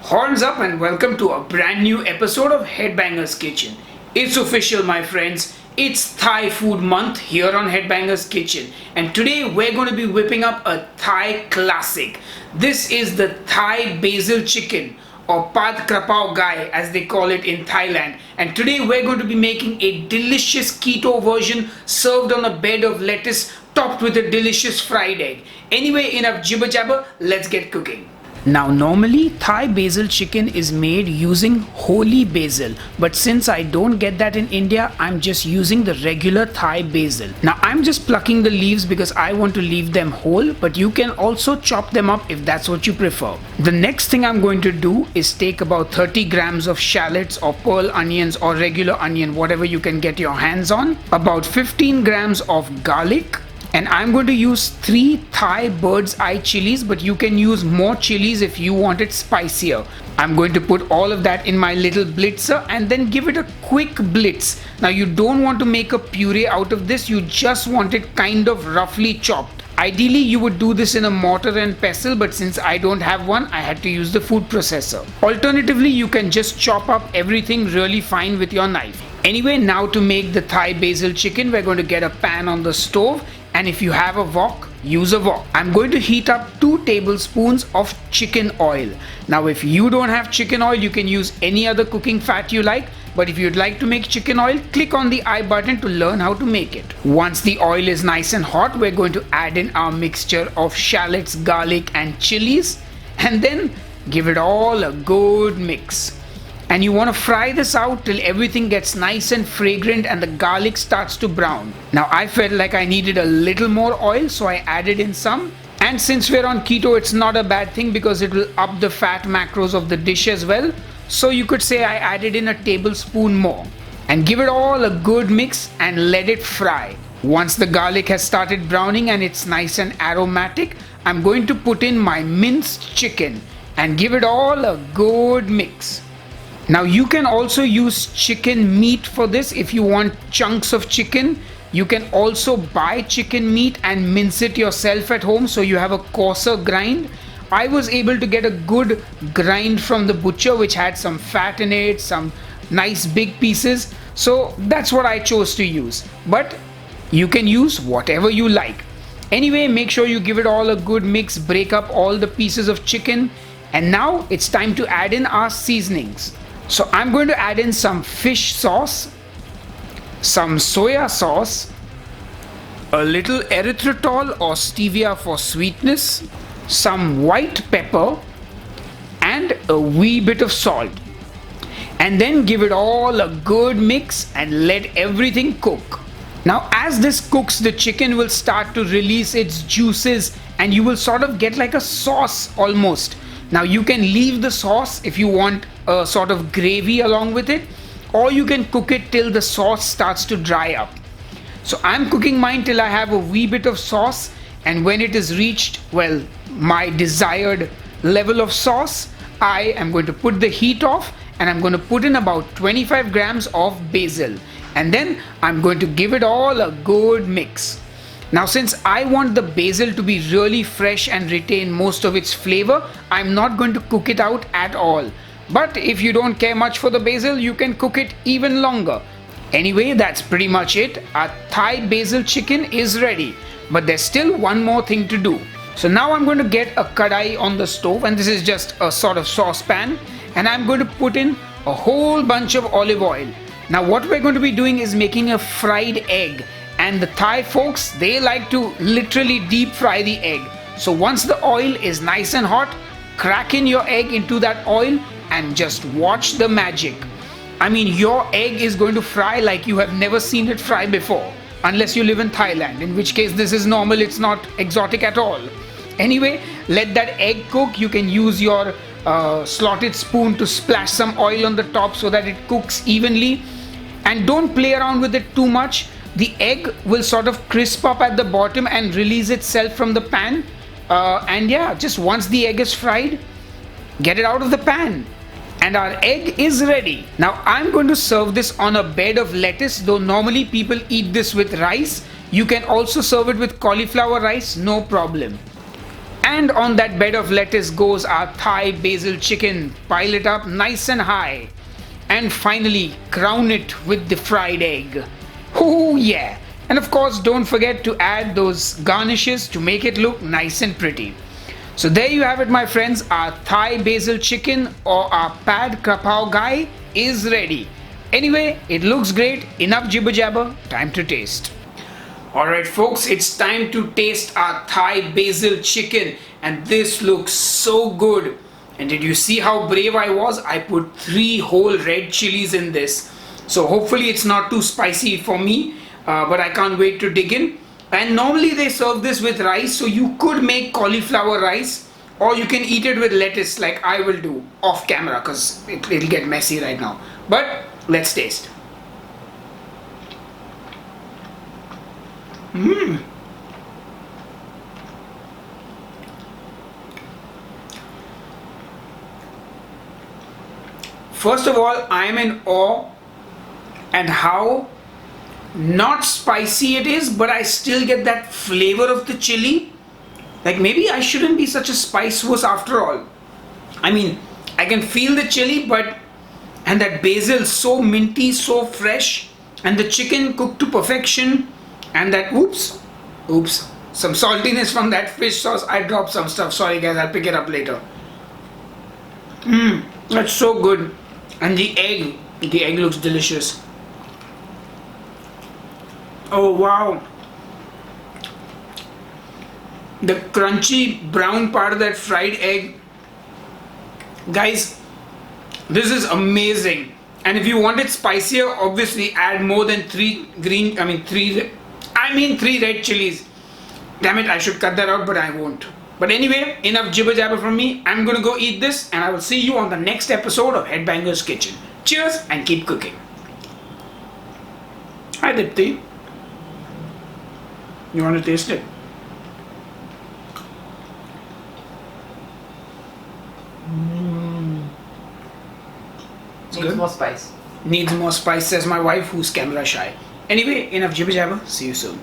Horns up and welcome to a brand new episode of Headbanger's Kitchen. It's official, my friends. It's Thai food month here on Headbanger's Kitchen, and today we're going to be whipping up a Thai classic. This is the Thai basil chicken, or pad Krapow Gai as they call it in Thailand. And today we're going to be making a delicious keto version served on a bed of lettuce topped with a delicious fried egg. Anyway, enough jibber jabber, let's get cooking. Now normally Thai basil chicken is made using holy basil, but since I don't get that in India, I'm just using the regular Thai basil. Now I'm just plucking the leaves because I want to leave them whole, but you can also chop them up if that's what you prefer. The next thing I'm going to do is take about 30 grams of shallots or pearl onions or regular onion, whatever you can get your hands on, about 15 grams of garlic, and I'm going to use 3 Thai bird's eye chilies, but you can use more chilies if you want it spicier. I'm going to put all of that in my little blitzer and then give it a quick blitz. Now you don't want to make a puree out of this, you just want it kind of roughly chopped. Ideally you would do this in a mortar and pestle, but since I don't have one, I had to use the food processor. Alternatively, you can just chop up everything really fine with your knife. Anyway, now to make the Thai basil chicken, we're going to get a pan on the stove. And if you have a wok, use a wok. I'm going to heat up 2 tablespoons of chicken oil. Now if you don't have chicken oil, you can use any other cooking fat you like. But if you'd like to make chicken oil, click on the I button to learn how to make it. Once the oil is nice and hot, we're going to add in our mixture of shallots, garlic and chilies. And then give it all a good mix. And you want to fry this out till everything gets nice and fragrant and the garlic starts to brown. Now I felt like I needed a little more oil, so I added in some. And since we're on keto, it's not a bad thing because it will up the fat macros of the dish as well. So you could say I added in a tablespoon more. And give it all a good mix and let it fry. Once the garlic has started browning and it's nice and aromatic, I'm going to put in my minced chicken and give it all a good mix. Now you can also use chicken meat for this. If you want chunks of chicken, you can also buy chicken meat and mince it yourself at home so you have a coarser grind. I was able to get a good grind from the butcher which had some fat in it, some nice big pieces. So that's what I chose to use. But you can use whatever you like. Anyway, make sure you give it all a good mix, break up all the pieces of chicken. And now it's time to add in our seasonings. So I'm going to add in some fish sauce, some soya sauce, a little erythritol or stevia for sweetness, some white pepper, and a wee bit of salt. And then give it all a good mix and let everything cook. Now as this cooks, the chicken will start to release its juices and you will sort of get like a sauce almost. Now you can leave the sauce if you want a sort of gravy along with it, or you can cook it till the sauce starts to dry up. So I'm cooking mine till I have a wee bit of sauce, and when it is reached, well, my desired level of sauce, I am going to put the heat off and I'm going to put in about 25 grams of basil, and then I'm going to give it all a good mix. Now since I want the basil to be really fresh and retain most of its flavor, I'm not going to cook it out at all. But if you don't care much for the basil, you can cook it even longer. Anyway, that's pretty much it. Our Thai basil chicken is ready. But there's still one more thing to do. So now I'm going to get a kadai on the stove, and this is just a sort of saucepan, and I'm going to put in a whole bunch of olive oil. Now what we're going to be doing is making a fried egg. And the Thai folks, they like to literally deep fry the egg. So once the oil is nice and hot, crack in your egg into that oil and just watch the magic. I mean, your egg is going to fry like you have never seen it fry before. Unless you live in Thailand, in which case this is normal, it's not exotic at all. Anyway, let that egg cook. You can use your slotted spoon to splash some oil on the top so that it cooks evenly. And don't play around with it too much. The egg will sort of crisp up at the bottom and release itself from the pan. And yeah, just once the egg is fried, get it out of the pan. And our egg is ready. Now I'm going to serve this on a bed of lettuce, though normally people eat this with rice. You can also serve it with cauliflower rice, no problem. And on that bed of lettuce goes our Thai basil chicken. Pile it up nice and high. And finally, crown it with the fried egg. Oh yeah! And of course, don't forget to add those garnishes to make it look nice and pretty. So there you have it, my friends. Our Thai basil chicken or our pad Krapow Gai is ready. Anyway, it looks great. Enough jibber jabber. Time to taste. Alright folks, it's time to taste our Thai basil chicken, and this looks so good. And did you see how brave I was? I put 3 whole red chilies in this. So hopefully it's not too spicy for me, but I can't wait to dig in. And normally they serve this with rice, so you could make cauliflower rice, or you can eat it with lettuce like I will do off camera, because it'll get messy right now. But let's taste. First of all, I am in awe and how not spicy it is, but I still get that flavor of the chili. Like maybe I shouldn't be such a spice wuss after all. I mean, I can feel the chili, and that basil so minty, so fresh, and the chicken cooked to perfection, and that oops, some saltiness from that fish sauce. I dropped some stuff. Sorry guys, I'll pick it up later. That's so good. And the egg looks delicious. Oh wow. The crunchy brown part of that fried egg. Guys, this is amazing. And if you want it spicier, obviously add more than 3 red chilies. Damn it, I should cut that out, but I won't. But anyway, enough jibber jabber from me. I'm gonna go eat this, and I will see you on the next episode of Headbanger's Kitchen. Cheers and keep cooking. Hi Dipti. You want to taste it? Needs more spice. Needs more spice, says my wife, who's camera shy. Anyway, enough jibber jabber. See you soon.